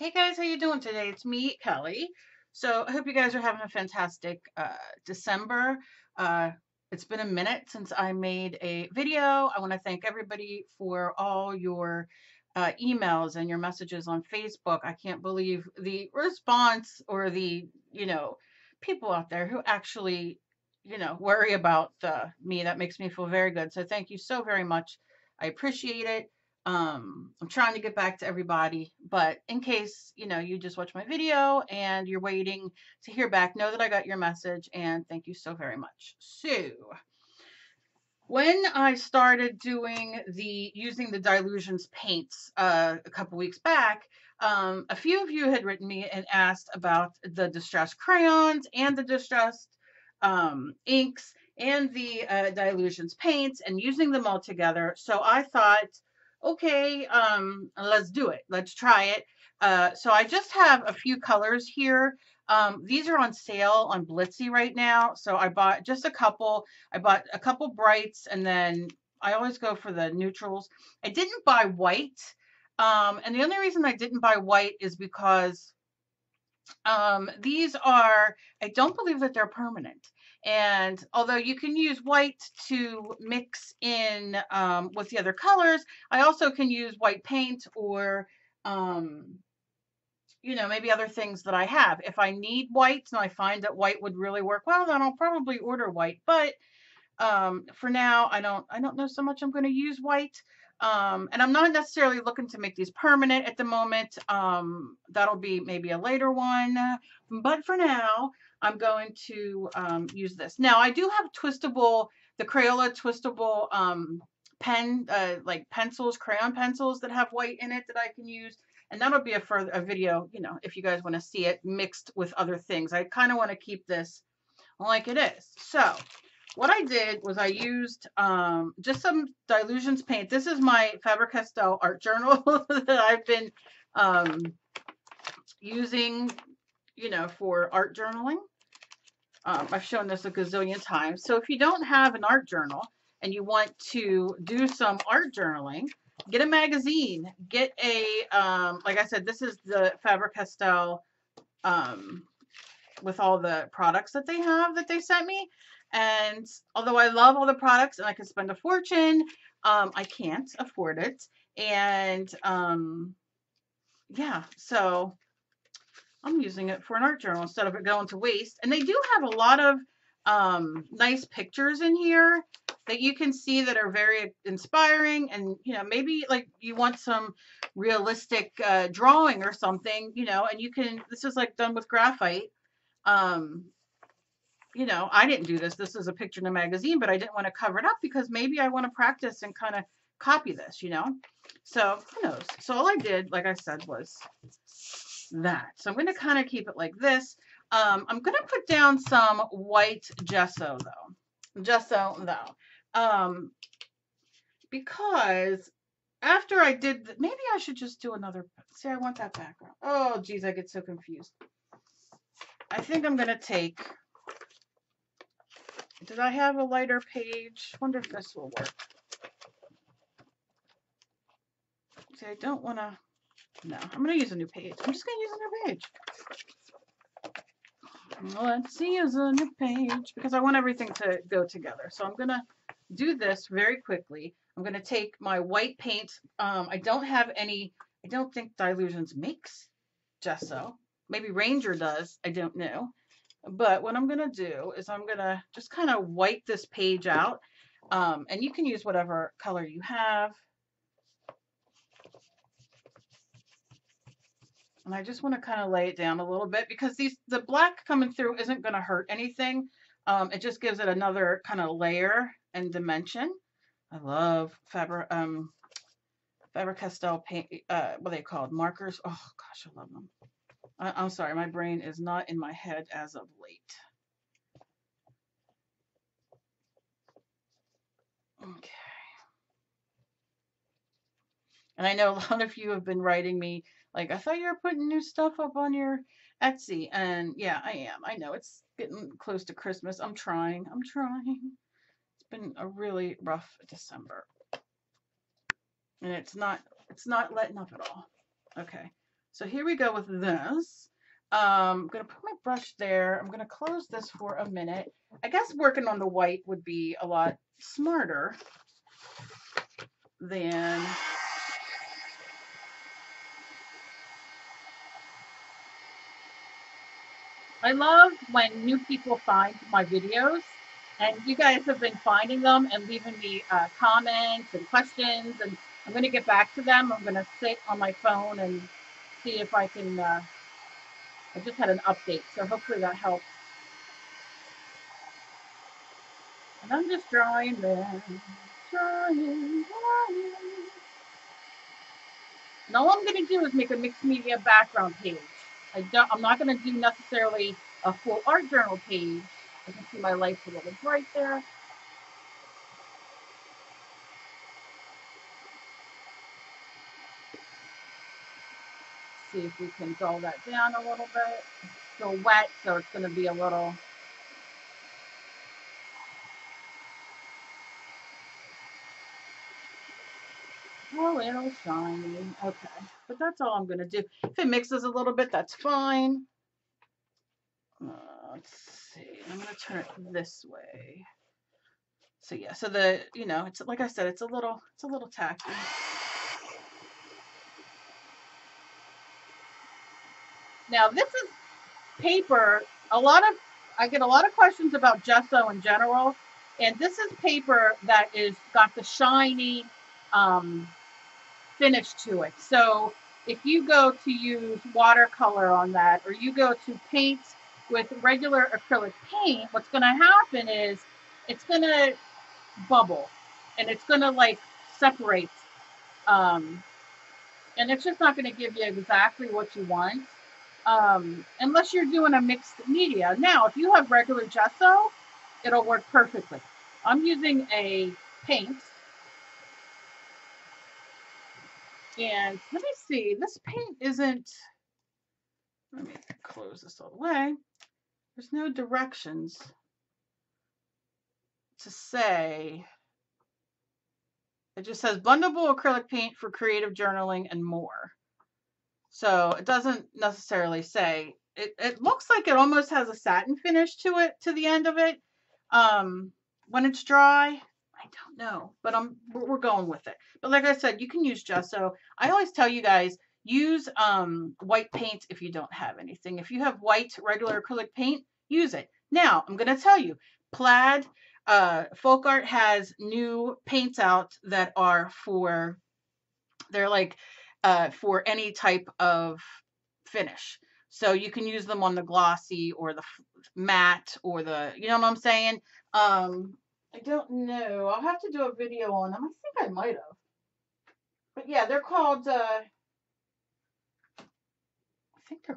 Hey guys, how you doing today? It's me, Kelly. So I hope you guys are having a fantastic December. Uh, it's been a minute since I made a video. I want to thank everybody for all your emails and your messages on Facebook. I can't believe the response or the people out there who actually worry about me. That makes me feel very good. So thank you so very much. I appreciate it. I'm trying to get back to everybody, but in case you just watch my video and you're waiting to hear back, know that I got your message and thank you so very much. So, when I started doing using the Dylusions paints a couple weeks back, a few of you had written me and asked about the distressed crayons and the distressed inks and the Dylusions paints and using them all together. So I thought, okay, let's do it. Let's try it. So I just have a few colors here. These are on sale on Blitsy right now. So I bought just a couple. I bought a couple brights and then I always go for the neutrals. I didn't buy white. And the only reason I didn't buy white is because I don't believe that they're permanent. And although you can use white to mix in with the other colors, I also can use white paint or, maybe other things that I have. If I need white and I find that white would really work well, then I'll probably order white. But for now, I don't know so much I'm going to use white. And I'm not necessarily looking to make these permanent at the moment. That'll be maybe a later one. But for now, I'm going to use this. Now, I do have the Crayola twistable like pencils, crayon pencils that have white in it that I can use. And that'll be a video, if you guys want to see it mixed with other things. I kind of want to keep this like it is. So what I did was I used just some Dylusions paint. This is my Faber-Castell art journal that I've been using, for art journaling. I've shown this a gazillion times. So if you don't have an art journal and you want to do some art journaling, get a magazine. Get like I said, this is the Faber-Castell with all the products that they have that they sent me. And although I love all the products and I could spend a fortune, I can't afford it. And yeah, so I'm using it for an art journal instead of it going to waste. And they do have a lot of nice pictures in here that you can see that are very inspiring. And, maybe like you want some realistic drawing or something, and this is like done with graphite. I didn't do this. This is a picture in a magazine, but I didn't want to cover it up because maybe I want to practice and kind of copy this. So who knows? So all I did, like I said, was that. So I'm going to kind of keep it like this. I'm going to put down some white gesso though. Because after I did, maybe I should just do another. See, I want that background. Oh, geez, I get so confused. I think I'm going to take. Did I have a lighter page? Wonder if this will work. See, I don't want to. No, I'm going to use a new page. I'm just going to use a new page. Let's use a new page because I want everything to go together. So I'm going to do this very quickly. I'm going to take my white paint. I don't think Dylusions makes gesso. Maybe Ranger does. I don't know. But what I'm going to do is I'm going to just kind of wipe this page out. And you can use whatever color you have. And I just want to kind of lay it down a little bit because the black coming through isn't going to hurt anything. It just gives it another kind of layer and dimension. I love Faber-Castell paint, what are they called? Markers. Oh gosh, I love them. I'm sorry, my brain is not in my head as of late. Okay. And I know a lot of you have been writing me, like, I thought you were putting new stuff up on your Etsy. And yeah, I am. I know it's getting close to Christmas. I'm trying. It's been a really rough December. And it's not letting up at all. Okay. So here we go with this. I'm going to put my brush there. I'm going to close this for a minute. I guess working on the white would be a lot smarter than I love when new people find my videos, and you guys have been finding them and leaving me comments and questions, and I'm going to get back to them. I'm going to sit on my phone and see if I can, I just had an update, so hopefully that helps. And I'm just drawing there, drawing. And all I'm going to do is make a mixed media background page. I'm not going to do necessarily a full art journal page. I can see my light's a little bright there. See if we can dull that down a little bit. It's still wet, so it's going to be a little shiny. Okay, but that's all I'm going to do. If it mixes a little bit, that's fine. Let's see. I'm going to turn it this way. So yeah, so it's like I said, it's a little tacky. Now this is paper. I get a lot of questions about gesso in general, and this is paper that is got the shiny finish to it. So if you go to use watercolor on that, or you go to paint with regular acrylic paint, what's going to happen is it's going to bubble, and it's going to like separate, and it's just not going to give you exactly what you want, unless you're doing a mixed media. Now, if you have regular gesso, it'll work perfectly. I'm using a paint, and let me see, this paint isn't, let me close this all the way. There's no directions to say. It just says blendable acrylic paint for creative journaling and more. So it doesn't necessarily say. It looks like it almost has a satin finish to it, to the end of it. When it's dry, I don't know, but we're going with it. But like I said, you can use gesso. I always tell you guys, use white paint if you don't have anything. If you have white regular acrylic paint, use it. Now, I'm going to tell you, Plaid Folk Art has new paints out that are they're like for any type of finish. So you can use them on the glossy or the matte or you know what I'm saying? I don't know. I'll have to do a video on them. I think I might have. But yeah, they're called, I think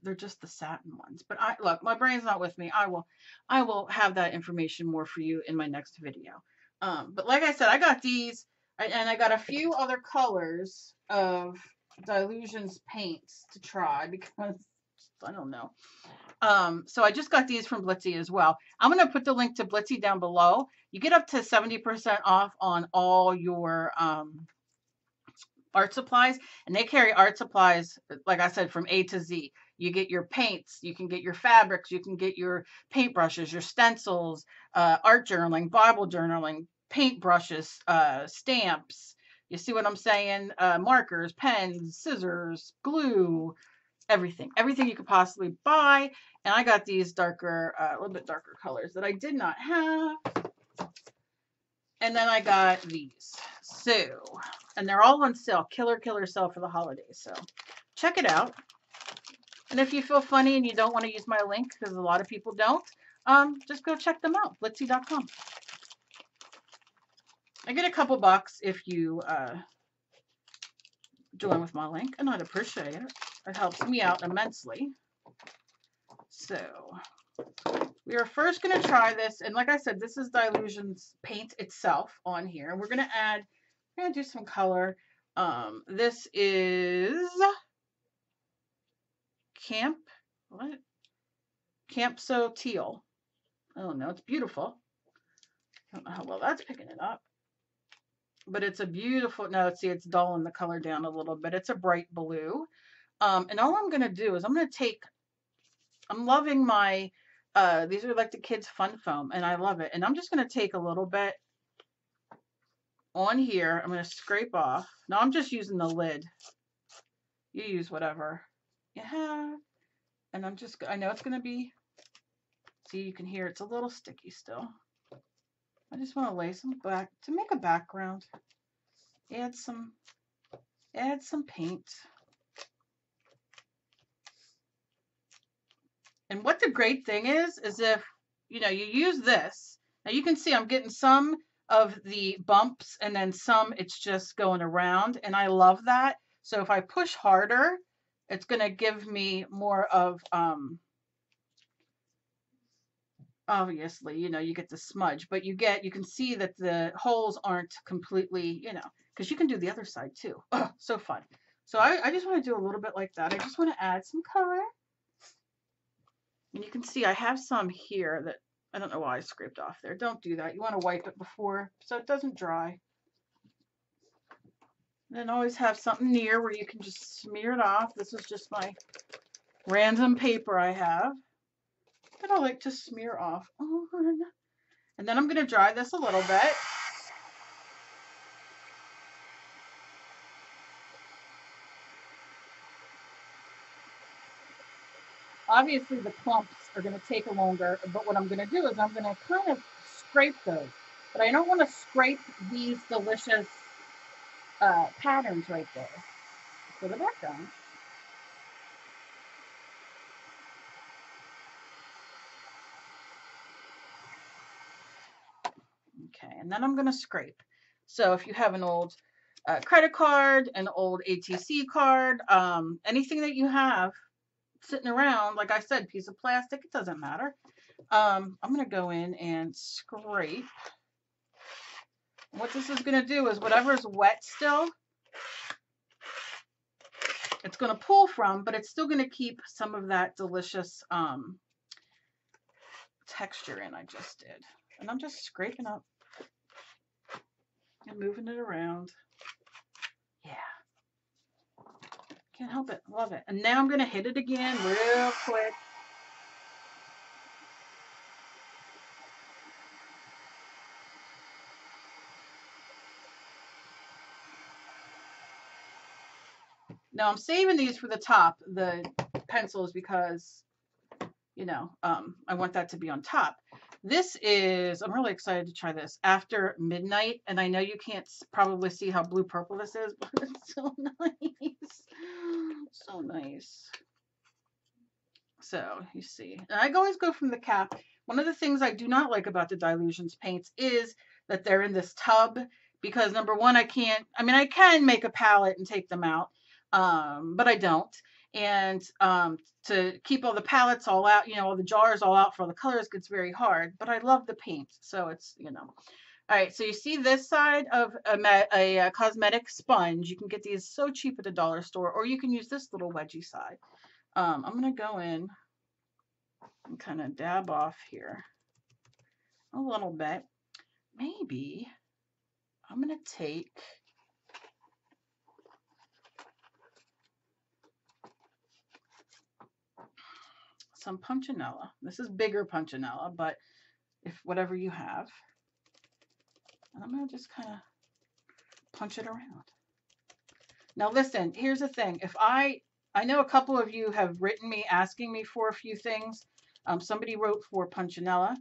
they're just the satin ones. But look, my brain's not with me. I will have that information more for you in my next video. But like I said, I got these, and I got a few other colors of Dylusions paints to try because I don't know. So I just got these from Blitzy as well. I'm going to put the link to Blitzy down below. You get up to 70% off on all your art supplies, and they carry art supplies, like I said, from A to Z. You get your paints, you can get your fabrics, you can get your paintbrushes, your stencils, art journaling, Bible journaling, paint brushes, stamps. You see what I'm saying? Markers, pens, scissors, glue, everything you could possibly buy. And I got these darker, a little bit darker colors that I did not have. And then I got these. So, and they're all on sale, killer sale for the holidays. So check it out. And if you feel funny and you don't want to use my link, because a lot of people don't, just go check them out, blitzy.com. I get a couple bucks if you join with my link, and I'd appreciate it. It helps me out immensely. So we are first going to try this, and like I said, this is Dylusions paint itself on here, and we're going to do some color. This is Camp So Teal. Oh no, it's beautiful. I don't know how well that's picking it up, but it's a beautiful, no, see, it's dulling the color down a little bit. It's a bright blue. And all I'm going to do is I'm going to take, I'm loving my, these are like the kids' fun foam, and I love it. And I'm just going to take a little bit on here. I'm going to scrape off. Now I'm just using the lid. You use whatever you have. And I'm just, I know it's going to be, see, you can hear it's a little sticky still. I just want to lay some back to make a background. Add some paint. And what the great thing is if, you know, you use this, now you can see I'm getting some of the bumps and then some it's just going around, and I love that. So if I push harder, it's going to give me more of, obviously, you know, you get the smudge, but you can see that the holes aren't completely, you know, because you can do the other side too. Oh, so fun. So I just want to do a little bit like that. I just want to add some color. And you can see I have some here that I don't know why I scraped off there. Don't do that. You want to wipe it before so it doesn't dry. And then always have something near where you can just smear it off. This is just my random paper I have that I like to smear off on. And then I'm going to dry this a little bit. Obviously the clumps are going to take longer, but what I'm going to do is I'm going to kind of scrape those. But I don't want to scrape these delicious patterns right there for the background. Okay, and then I'm going to scrape. So if you have an old credit card, an old ATC card, anything that you have sitting around, like I said, piece of plastic, it doesn't matter. I'm going to go in and scrape. What this is going to do is whatever's wet still, it's going to pull from, but it's still going to keep some of that delicious texture in I just did. And I'm just scraping up and moving it around. Yeah. Can't help it. Love it. And now I'm going to hit it again real quick. Now I'm saving these for the top, the pencils, because, you know, I want that to be on top. This is, I'm really excited to try this, After Midnight. And I know you can't probably see how blue purple this is, but it's so nice. So nice. So you see, and I always go from the cap. One of the things I do not like about the Dylusions paints is that they're in this tub, because number one, I can make a palette and take them out, but I don't. And to keep all the palettes all out, you know, all the jars all out for all the colors gets very hard, but I love the paint. So it's, you know. All right, so you see this side of a cosmetic sponge. You can get these so cheap at the dollar store, or you can use this little wedgie side. I'm going to go in and kind of dab off here a little bit. Maybe I'm going to take some punchinella. This is bigger punchinella, but if whatever you have. And I'm going to just kind of punch it around. Now listen, here's the thing. If I know a couple of you have written me asking me for a few things. Somebody wrote for punchinella,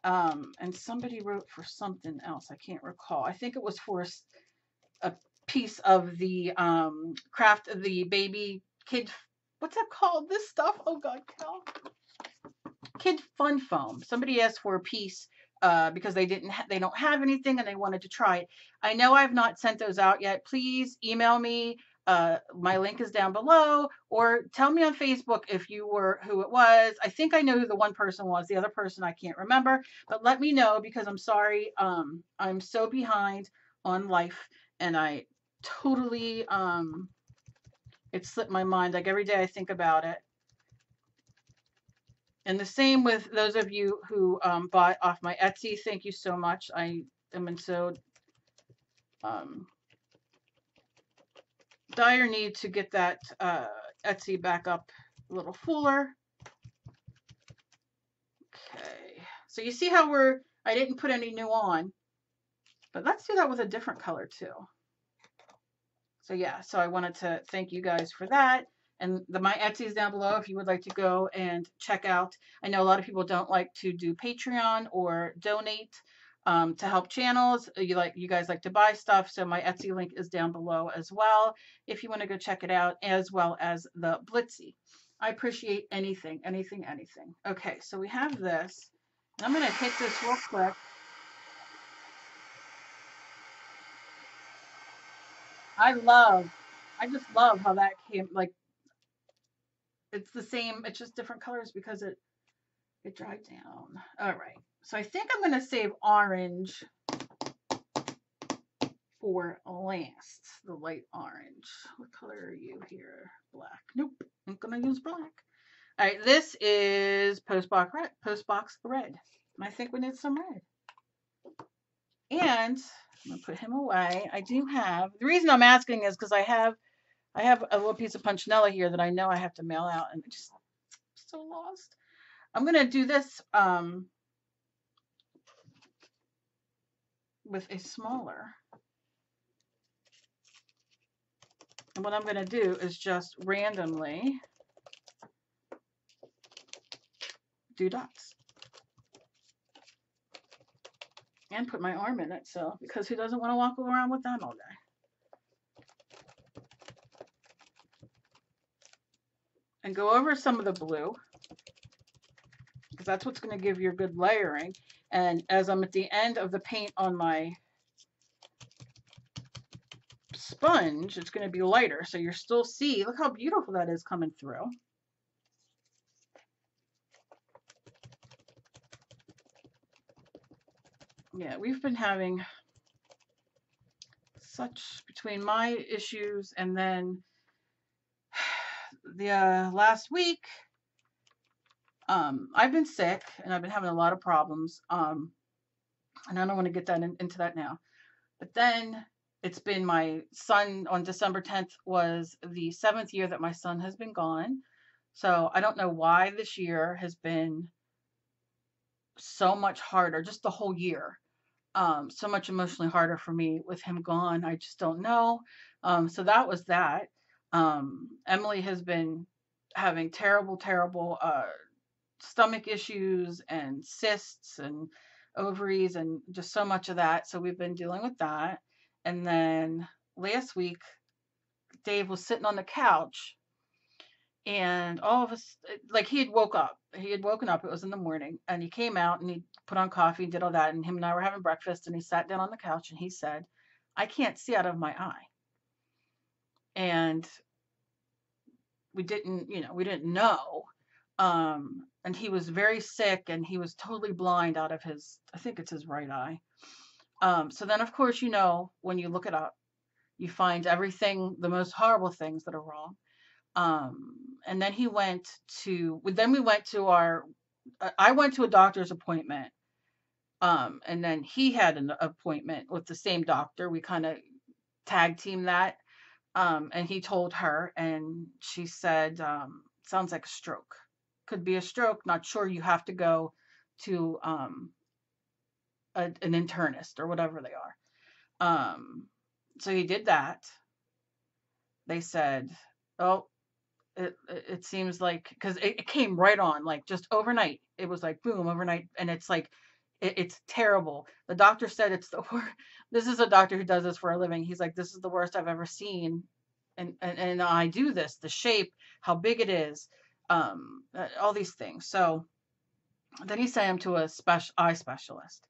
and somebody wrote for something else. I can't recall. I think it was for a piece of the craft of the baby kid. What's that called? This stuff? Oh God, Cal. Kid fun foam. Somebody asked for a piece because they don't have anything and they wanted to try it. I know I've not sent those out yet. Please email me. My link is down below, or tell me on Facebook if you were who it was. I think I know who the one person was. The other person I can't remember, but let me know, because I'm sorry. I'm so behind on life, and I totally it slipped my mind. Like every day I think about it. And the same with those of you who bought off my Etsy. Thank you so much. I am in so dire need to get that Etsy back up a little fuller. Okay, so you see how I didn't put any new on, but let's do that with a different color too. So yeah, so I wanted to thank you guys for that. And my Etsy is down below if you would like to go and check out. I know a lot of people don't like to do Patreon or donate to help channels. You guys like to buy stuff, so my Etsy link is down below as well if you want to go check it out, as well as the Blitsy. I appreciate anything. Okay, so we have this. And I'm going to hit this real quick. I just love how that came, like, it's the same, it's just different colors because it dried down. All right, so I think I'm going to save orange for last, the light orange. What color are you here? Black. Nope, I'm going to use black. All right, this is Postbox Red. And I think we need some red. And I'm going to put him away. I do have, the reason I'm asking is because I have a little piece of Punchinella here that I know I have to mail out, and I'm just so lost. I'm going to do this with a smaller. And what I'm going to do is just randomly do dots. And put my arm in it, so, because who doesn't want to walk around with them all day? And go over some of the blue, because that's what's going to give you a good layering. And as I'm at the end of the paint on my sponge, it's going to be lighter, so you're still see, look how beautiful that is coming through. Yeah, we've been having such, between my issues and then the last week, I've been sick and I've been having a lot of problems, and I don't want to get that into that now. But then it's been my son, on December 10th was the 7th year that my son has been gone. So I don't know why this year has been so much harder, just the whole year. So much emotionally harder for me with him gone. I just don't know. So that was that. Emily has been having terrible stomach issues and cysts and ovaries and just so much of that. So we've been dealing with that. And then last week, Dave was sitting on the couch, and all of us, like, he had woken up, it was in the morning, and he came out and he put on coffee and did all that, and him and I were having breakfast, and he sat down on the couch and he said, I can't see out of my eye. And we didn't know. And he was very sick and he was totally blind out of his, I think it's his right eye. So then of course, when you look it up, you find everything, the most horrible things that are wrong. And then we went to I went to a doctor's appointment. And then he had an appointment with the same doctor. We kind of tag team that. And he told her, and she said, sounds like a stroke. Could be a stroke, not sure. You have to go to an internist or whatever they are. So he did that. They said, oh, it seems like, because it came right on, like just overnight. It was like boom, overnight, and it's like it's terrible. The doctor said it's the worst. This is a doctor who does this for a living. He's like, this is the worst I've ever seen, and I do this, the shape, how big it is, all these things. So then he sent him to a eye specialist,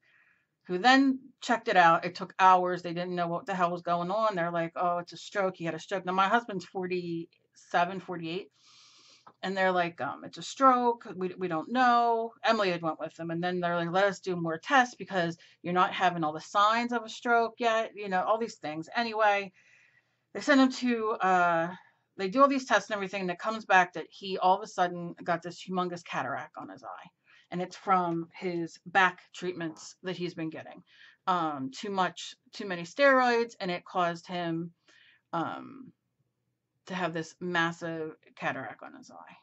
who then checked it out. It took hours. They didn't know what the hell was going on. They're like, oh, it's a stroke. He had a stroke. Now, my husband's 47, 48. And they're like, it's a stroke. We don't know. Emily had went with them. And then they're like, let us do more tests because you're not having all the signs of a stroke yet. All these things. Anyway, they send him to, they do all these tests and everything. And it comes back that he all of a sudden got this humongous cataract on his eye. And it's from his back treatments that he's been getting. Too many steroids, and it caused him to have this massive cataract on his eye.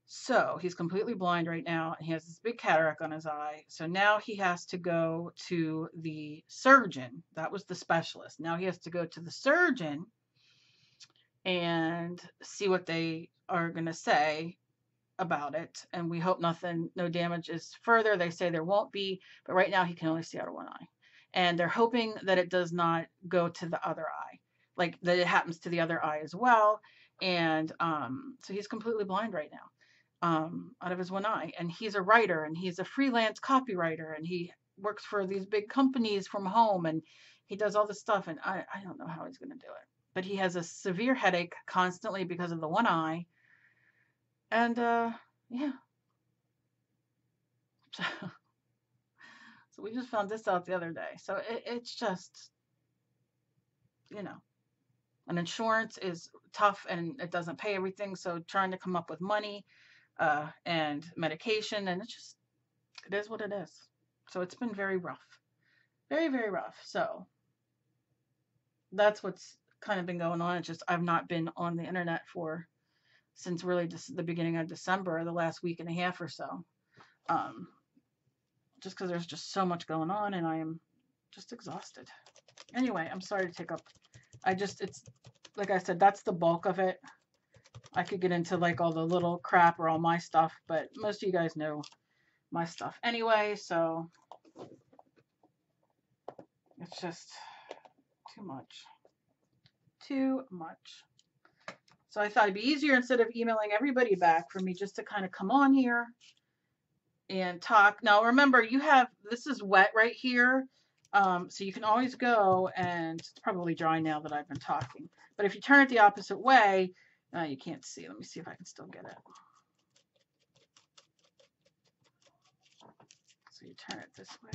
So he's completely blind right now, and he has this big cataract on his eye. So now he has to go to the surgeon. That was the specialist. Now he has to go to the surgeon and see what they are going to say about it. And we hope no damage is further. They say there won't be, but right now he can only see out of one eye. And they're hoping that it does not go to the other eye, like that it happens to the other eye as well. And so he's completely blind right now. Out of his one eye, and he's a writer, and he's a freelance copywriter, and he works for these big companies from home, and he does all this stuff, and I don't know how he's going to do it, but he has a severe headache constantly because of the one eye, and yeah, so we just found this out the other day. So it's just, you know, and insurance is tough, and it doesn't pay everything, so trying to come up with money and medication, and it is what it is. So it's been very rough, very, very rough. So that's what's kind of been going on. It's just I've not been on the internet since really just the beginning of December, the last week and a half or so, just because there's just so much going on, and I am just exhausted. Anyway, I'm sorry to take up. It's like I said, that's the bulk of it. I could get into like all the little crap or all my stuff, but most of you guys know my stuff anyway, so it's just too much. Too much. So I thought it'd be easier, instead of emailing everybody back, for me just to kind of come on here and talk. Now remember, this is wet right here, so you can always go, and it's probably dry now that I've been talking, but if you turn it the opposite way, you can't see. Let me see if I can still get it. So you turn it this way.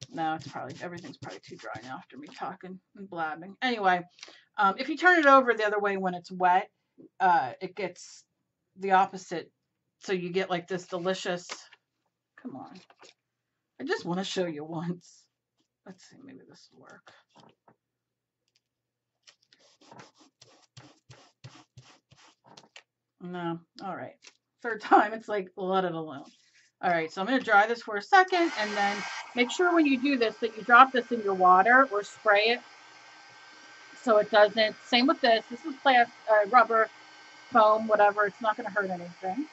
No, everything's probably too dry now after me talking and blabbing. Anyway, if you turn it over the other way when it's wet, it gets the opposite. So you get like this delicious, come on. I just want to show you once. Let's see, maybe this will work. No, all right. Third time, it's like, let it alone. All right, so I'm going to dry this for a second, and then make sure when you do this that you drop this in your water or spray it so it doesn't. Same with this. This is rubber, foam, whatever. It's not going to hurt anything.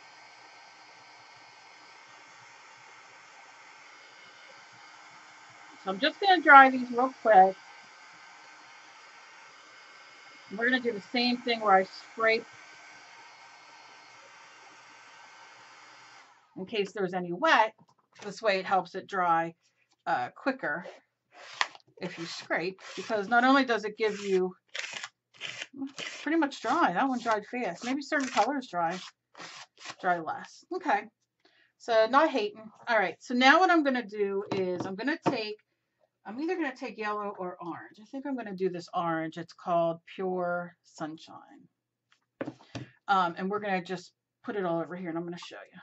So I'm just going to dry these real quick. And we're going to do the same thing where I scrape in case there's any wet. This way it helps it dry quicker if you scrape, because not only does it give you, pretty much dry. That one dried fast. Maybe certain colors dry less. Okay. So not hating. All right. So now what I'm going to do is I'm either going to take yellow or orange. I think I'm going to do this orange. It's called Pure Sunshine. And we're going to just put it all over here, and I'm going to show you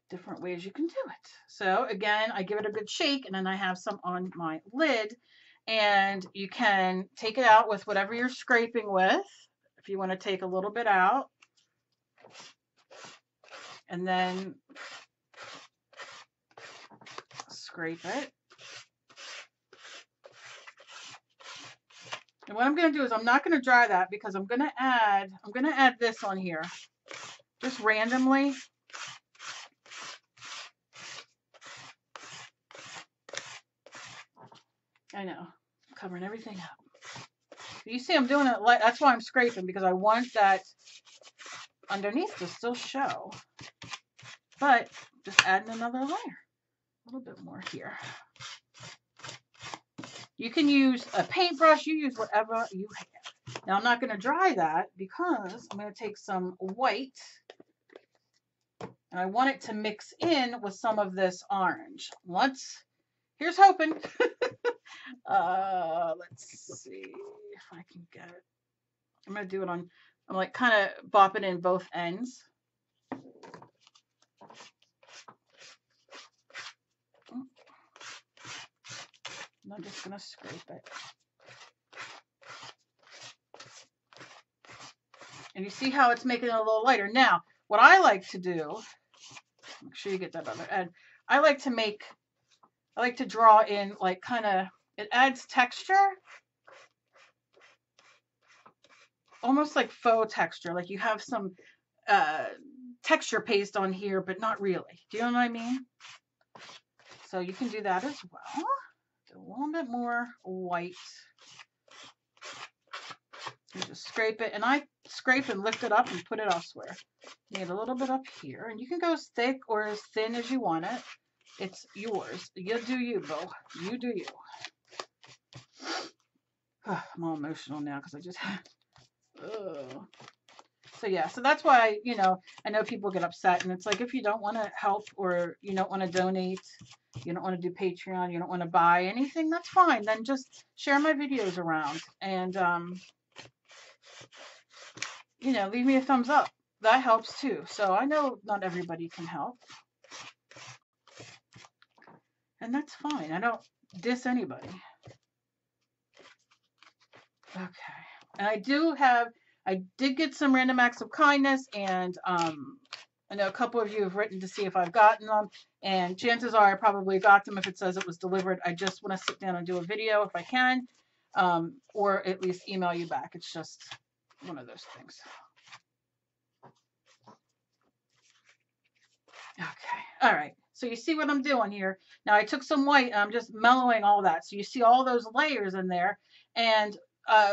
different ways you can do it. So again, I give it a good shake, and then I have some on my lid, and you can take it out with whatever you're scraping with. If you want to take a little bit out, and then scrape it. And what I'm going to do is I'm not going to dry that, because I'm going to add this on here just randomly. I know, I'm covering everything up. You see I'm doing it that's why I'm scraping, because I want that underneath to still show. But just adding another layer. A little bit more here. You can use a paintbrush, you use whatever you have. Now I'm not going to dry that, because I'm going to take some white, and I want it to mix in with some of this orange. Here's hoping. Let's see if I can get it. I'm going to do it I'm like kind of bopping in both ends. And I'm just going to scrape it. And you see how it's making it a little lighter. Now, what I like to do, make sure you get that other end. I like to draw in like kind of, it adds texture, almost like faux texture. Like you have some texture paste on here, but not really. Do you know what I mean? So you can do that as well. Do a little bit more white. You just scrape it, and I scrape and lift it up and put it elsewhere. Need a little bit up here, and you can go as thick or as thin as you want it. It's yours. You do you, Bo. You do you. I'm all emotional now because I just had. So yeah, so that's why, you know, I know people get upset, and it's like, if you don't want to help or you don't want to donate, you don't want to do Patreon, you don't want to buy anything, that's fine. Then just share my videos around and, you know, leave me a thumbs up. That helps too. So I know not everybody can help. And that's fine. I don't diss anybody. Okay. And I did get some random acts of kindness, and I know a couple of you have written to see if I've gotten them, and chances are I probably got them if it says it was delivered. I just want to sit down and do a video if I can, or at least email you back. It's just one of those things. Okay. All right. So you see what I'm doing here. Now I took some white and I'm just mellowing all that. So you see all those layers in there. And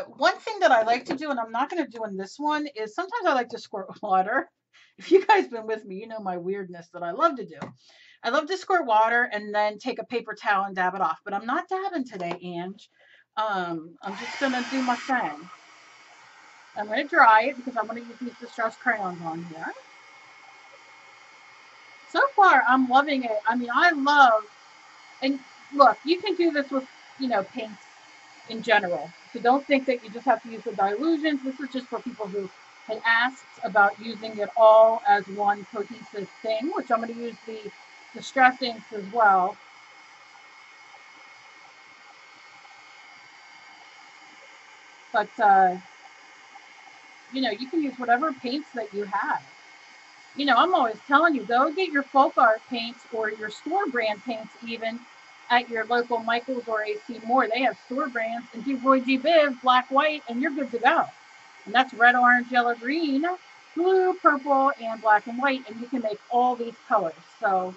one thing that I like to do, and I'm not going to do in this one, is sometimes I like to squirt water. If you guys been with me, you know my weirdness that I love to do. I love to squirt water and then take a paper towel and dab it off. But I'm not dabbing today, Ange. I'm just going to do my thing. I'm going to dry it because I'm going to use these distressed crayons on here. So far, I'm loving it. I mean, I love, and look, you can do this with, you know, paints in general. So don't think that you just have to use the Dylusions. This is just for people who had asked about using it all as one cohesive thing, which I'm going to use the distress inks as well. But, you know, you can use whatever paints that you have. You know, I'm always telling you, go get your folk art paints or your store brand paints even at your local Michael's or AC Moore. They have store brands, and do Roy G. Biv, black, white, and you're good to go. And that's red, orange, yellow, green, blue, purple, and black and white. And you can make all these colors. So,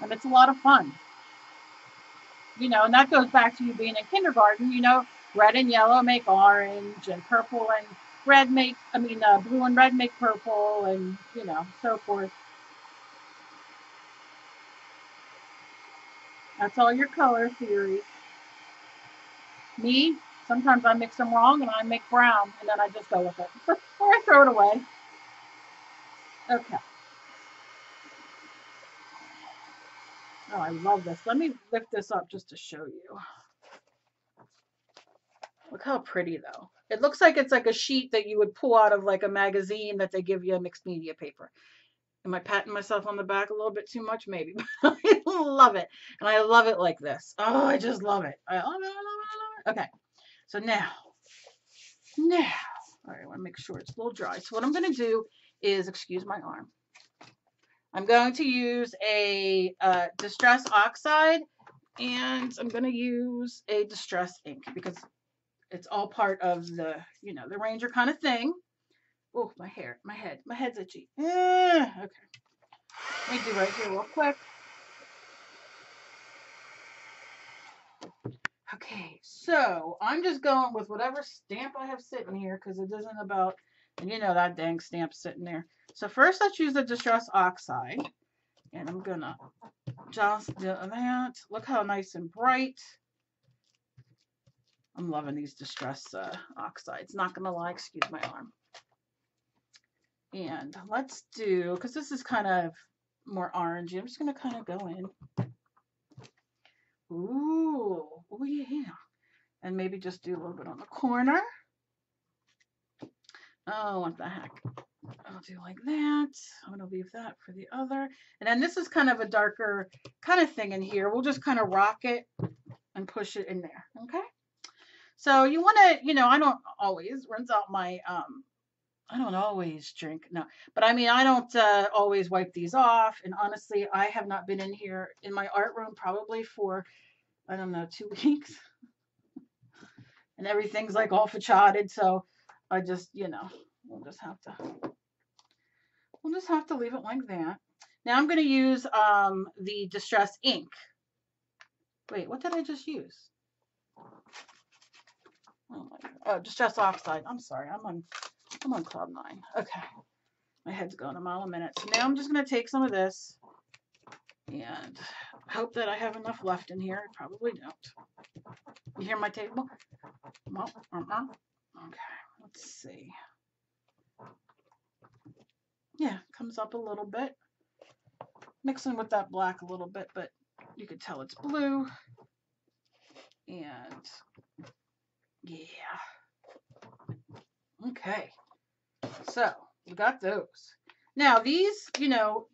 and it's a lot of fun. You know, and that goes back to you being in kindergarten. You know, red and yellow make orange, and purple and red make, blue and red make purple, and, you know, so forth. That's all your color theory. Me, sometimes I mix them wrong and I make brown, and then I just go with it. Or I throw it away. Okay. Oh, I love this. Let me lift this up just to show you. Look how pretty, though. It looks like it's like a sheet that you would pull out of like a magazine that they give you a mixed media paper. Am I patting myself on the back a little bit too much? Maybe. But I love it. And I love it like this. Oh, I just love it. I love it. I love it. I love it. Okay. So now, all right, I want to make sure it's a little dry. So what I'm going to do is, excuse my arm, I'm going to use a Distress Oxide, and I'm going to use a Distress ink because it's all part of the, you know, the Ranger kind of thing. Oh, my hair, my head's itchy. Okay. Let me do right here real quick. Okay, so I'm just going with whatever stamp I have sitting here because it isn't about, and you know that dang stamp sitting there. So first let's use the Distress Oxide, and I'm gonna just do that. Look how nice and bright. I'm loving these Distress Oxides, not gonna lie, excuse my arm. And let's do, because this is kind of more orangey, I'm just gonna kind of go in. Ooh, oh yeah. And maybe just do a little bit on the corner. Oh, what the heck. I'll do like that. I'm going to leave that for the other. And then this is kind of a darker kind of thing in here. We'll just kind of rock it and push it in there. Okay. So you want to, you know, I don't always rinse out my, I don't always drink, no, but I mean, I don't always wipe these off. And honestly, I have not been in here in my art room probably for, I don't know, 2 weeks. And everything's like all facaded. So I just, you know, we'll just have to leave it like that. Now I'm going to use the Distress ink. Wait, what did I just use? Oh my God. Oh, Distress Oxide. I'm sorry. I'm on cloud 9. Okay. My head's going a mile a minute. So now I'm just going to take some of this and hope that I have enough left in here. I probably don't. You hear my table? Well, okay. Let's see. Yeah, comes up a little bit. Mixing with that black a little bit, but you could tell it's blue. And yeah. Okay. So we got those. Now these, you know,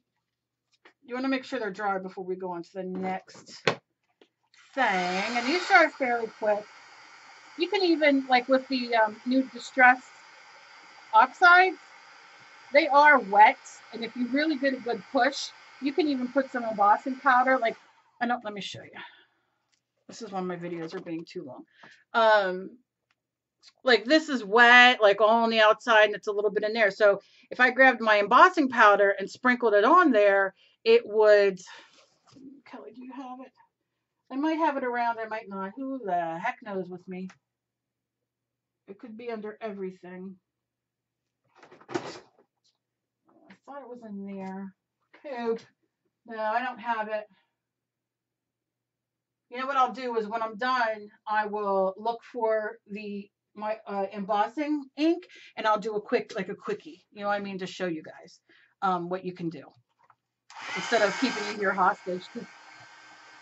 you want to make sure they're dry before we go on to the next thing. And these dry fairly quick. You can even, like with the new Distress Oxides, they are wet. And if you really get a good push, you can even put some embossing powder. Like, let me show you. This is when my videos are being too long. Like this is wet, like all on the outside, and it's a little bit in there. So if I grabbed my embossing powder and sprinkled it on there, it would, Kelly, do you have it? I might have it around, I might not. Who the heck knows with me? It could be under everything. I thought it was in there. Poop. No, I don't have it. You know what I'll do is when I'm done, I will look for my embossing ink, and I'll do a quickie, you know what I mean, to show you guys what you can do instead of keeping you here hostage.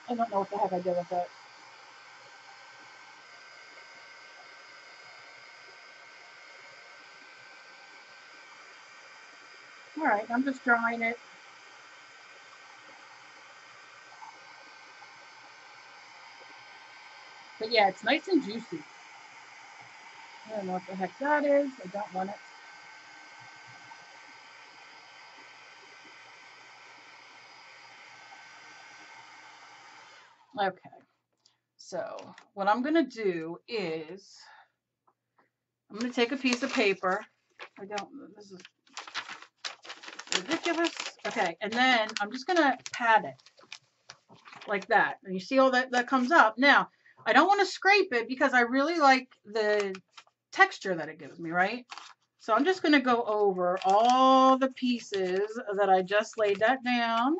I don't know what the heck I did with it. All right, I'm just drying it. But yeah, it's nice and juicy. I don't know what the heck that is. I don't want it. Okay. So what I'm going to do is I'm going to take a piece of paper. This is ridiculous. Okay. And then I'm just going to pat it like that. And you see all that comes up. Now, I don't want to scrape it because I really like the texture that it gives me, right? So I'm just going to go over all the pieces that I just laid that down.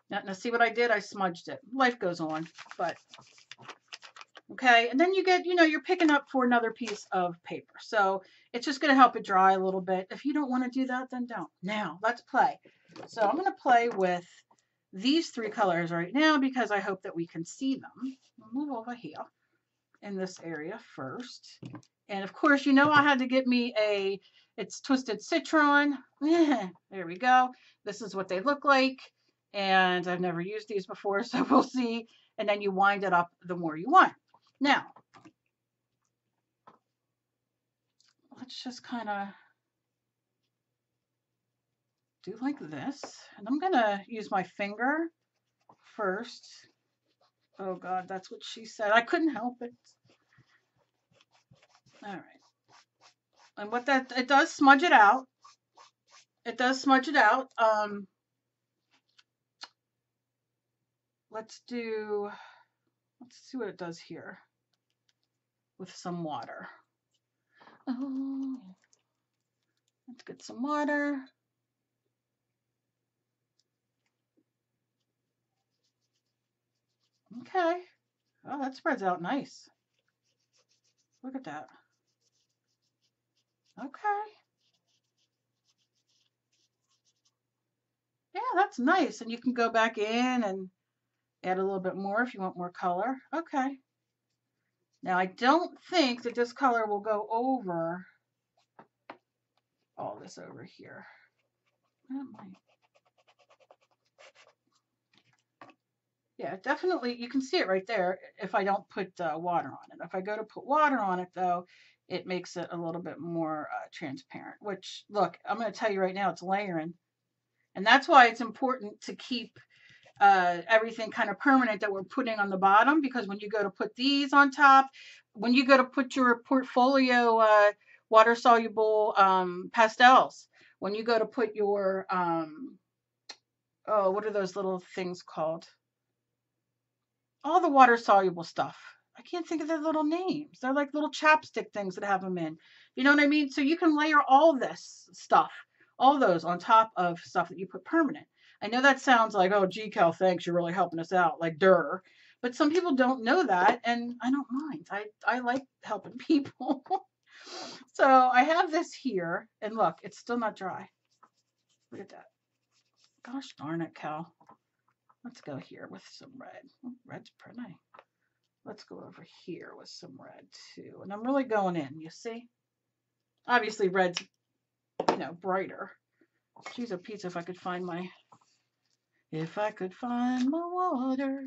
Now see what I did? I smudged it. Life goes on, but okay. And then you get, you know, you're picking up for another piece of paper. So it's just going to help it dry a little bit. If you don't want to do that, then don't. Now let's play. So I'm going to play with these 3 colors right now because I hope that we can see them. I'll move over here in this area first. And of course, you know, I had to get me it's Twisted Citron. There we go. This is what they look like. And I've never used these before, so we'll see. And then you wind it up the more you want. Now, let's just kind of do like this. And I'm going to use my finger first. Oh, God, that's what she said. I couldn't help it. All right. And what it does smudge it out. It does smudge it out. Let's see what it does here with some water. Oh, let's get some water. Okay. Oh, that spreads out nice. Look at that. Okay. Yeah, that's nice. And you can go back in and add a little bit more if you want more color. Okay. Now, I don't think that this color will go over all this over here. That might. Yeah, definitely. You can see it right there if I don't put water on it. If I go to put water on it, though, it makes it a little bit more transparent, which, look, I'm going to tell you right now, it's layering. And that's why it's important to keep everything kind of permanent that we're putting on the bottom, because when you go to put these on top, when you go to put your portfolio water soluble pastels, when you go to put your, oh, what are those little things called? All the water soluble stuff. I can't think of their little names. They're like little chapstick things that have them in. You know what I mean? So you can layer all this stuff, all those on top of stuff that you put permanent. I know that sounds like, oh, gee, Cal, thanks, you're really helping us out, like durr. But some people don't know that, and I don't mind. I like helping people. So I have this here, and look, it's still not dry. Look at that. Gosh darn it, Cal. Let's go here with some red. Oh, red's pretty. Let's go over here with some red too. And I'm really going in, you see? Obviously red's, you know, brighter. She's a pizza if I could find my water.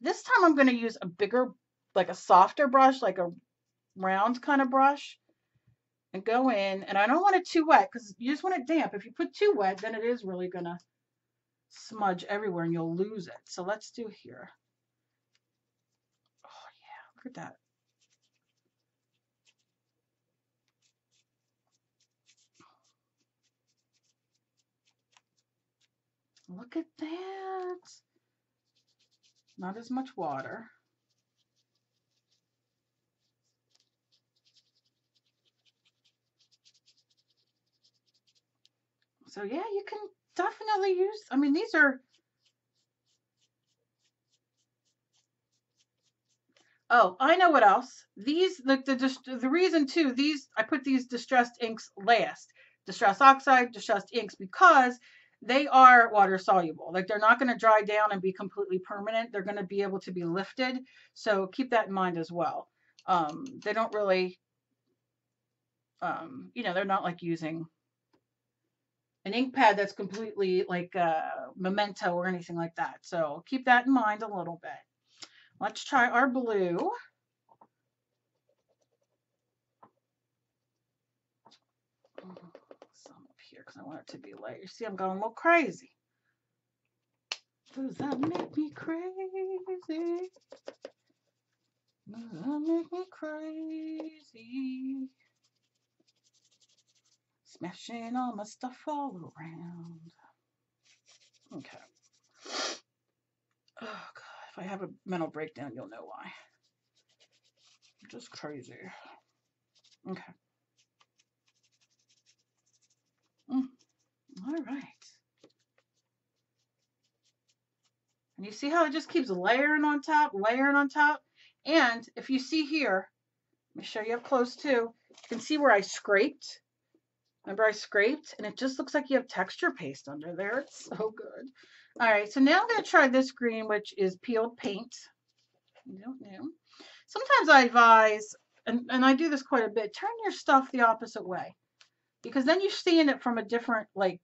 This time I'm going to use a bigger, like a softer brush, like a round kind of brush. And go in, and I don't want it too wet because you just want it damp. If you put too wet, then it is really going to smudge everywhere and you'll lose it. So let's do here. Oh yeah, look at that. Look at that. Not as much water. So yeah, you can definitely use, I mean, these are, oh, I know what else. These, the reason too, these, I put these distressed inks last. Distressed Oxide, distressed inks, because they are water soluble. Like they're not going to dry down and be completely permanent. They're going to be able to be lifted. So keep that in mind as well. They don't really, you know, they're not like using an ink pad that's completely like Memento or anything like that. So keep that in mind a little bit. Let's try our blue. Some up here because I want it to be light. You see, I'm going a little crazy. Does that make me crazy? Does that make me crazy? Smashing all my stuff all around. Okay. Oh, God. If I have a mental breakdown, you'll know why. I'm just crazy. Okay. All right. And you see how it just keeps layering on top, layering on top? And if you see here, let me show you up close too. You can see where I scraped. Remember I scraped? And it just looks like you have texture paste under there. It's so good. All right, so now I'm going to try this green, which is peeled paint. I don't know. Sometimes I advise, and I do this quite a bit, turn your stuff the opposite way. Because then you're seeing it from a different, like,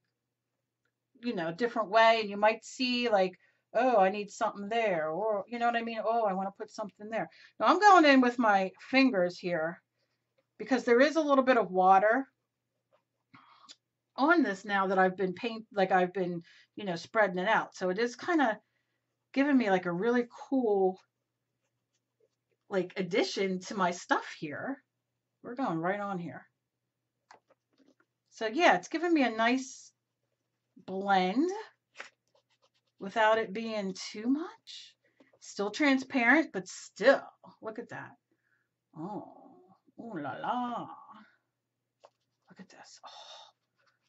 you know, different way. And you might see, like, oh, I need something there. Or, you know what I mean? Oh, I want to put something there. Now I'm going in with my fingers here because there is a little bit of water on this now that I've been you know, spreading it out. So it is kind of giving me like a really cool, like, addition to my stuff here. We're going right on here. So yeah, it's giving me a nice blend without it being too much. Still transparent, but still, look at that. Oh, ooh la la. Look at this. Oh,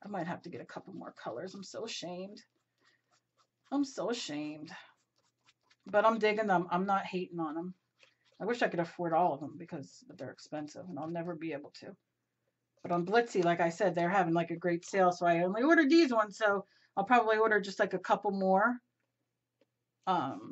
I might have to get a couple more colors. I'm so ashamed. I'm so ashamed. But I'm digging them. I'm not hating on them. I wish I could afford all of them because they're expensive and I'll never be able to. But on Blitsy, like I said, they're having like a great sale. So I only ordered these ones. So I'll probably order just like a couple more.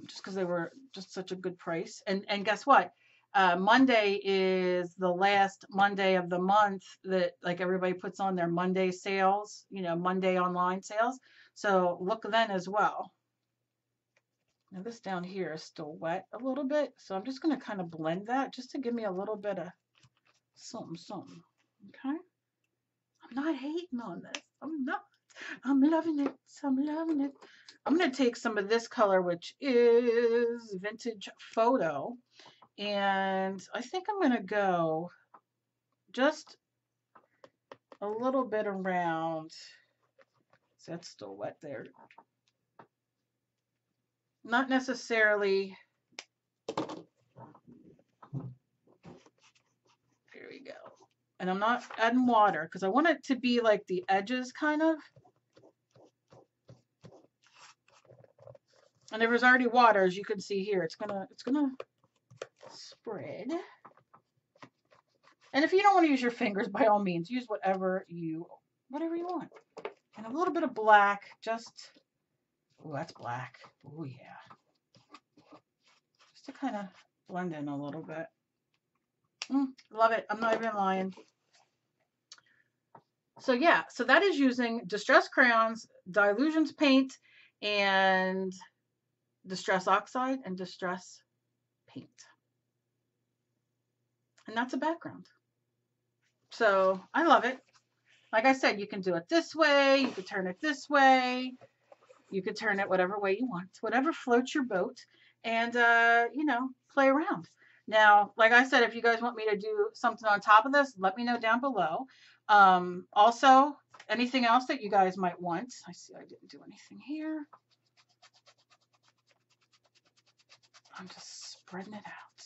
Just because they were just such a good price. And guess what? Monday is the last Monday of the month that like everybody puts on their Monday sales, you know, Monday online sales. So look then as well. Now this down here is still wet a little bit, so I'm just going to kind of blend that just to give me a little bit of something, something. Okay? I'm not hating on this. I'm not. I'm loving it. I'm loving it. I'm going to take some of this color, which is Vintage Photo, and I think I'm going to go just a little bit around. So that's still wet there. Not necessarily. There we go. And I'm not adding water because I want it to be like the edges kind of. And there was already water, as you can see here. It's gonna spread. And if you don't want to use your fingers, by all means, use whatever you want. And a little bit of black, just, oh, that's black. Oh yeah. Just to kind of blend in a little bit. Love it. I'm not even lying. So yeah, so that is using Distress Crayons, Dylusions paint, and Distress Oxide and Distress paint. And that's a background. So I love it. Like I said, you can do it this way, you could turn it this way, you could turn it whatever way you want, whatever floats your boat, and you know, play around. Now, like I said, if you guys want me to do something on top of this, let me know down below. Also, anything else that you guys might want. I see I didn't do anything here. I'm just spreading it out.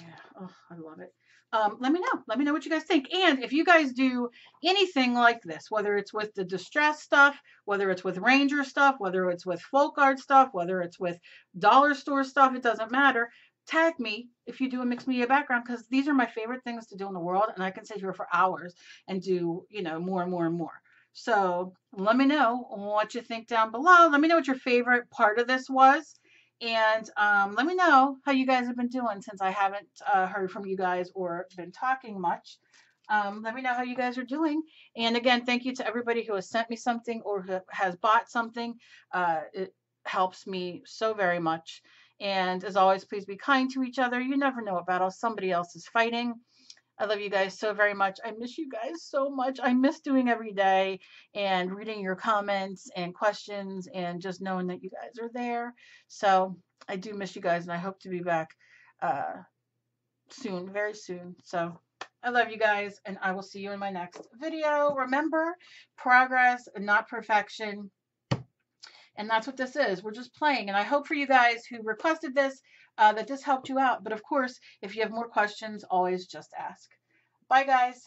Yeah, oh, I love it. Let me know. Let me know what you guys think. And if you guys do anything like this, whether it's with the distress stuff, whether it's with Ranger stuff, whether it's with folk art stuff, whether it's with dollar store stuff, it doesn't matter. Tag me if you do a mixed media background, because these are my favorite things to do in the world, and I can sit here for hours and do, you know, more and more and more. So let me know what you think down below. Let me know what your favorite part of this was. And let me know how you guys have been doing since I haven't heard from you guys or been talking much. Let me know how you guys are doing. And again, thank you to everybody who has sent me something or who has bought something. It helps me so very much. And as always, please be kind to each other. You never know what battle somebody else is fighting. I love you guys so very much. I miss you guys so much. I miss doing every day and reading your comments and questions and just knowing that you guys are there. So I do miss you guys, and I hope to be back soon, very soon. So I love you guys, and I will see you in my next video. Remember, progress, not perfection. And that's what this is. We're just playing. And I hope for you guys who requested this, that this helped you out. But of course, if you have more questions, always just ask. Bye, guys.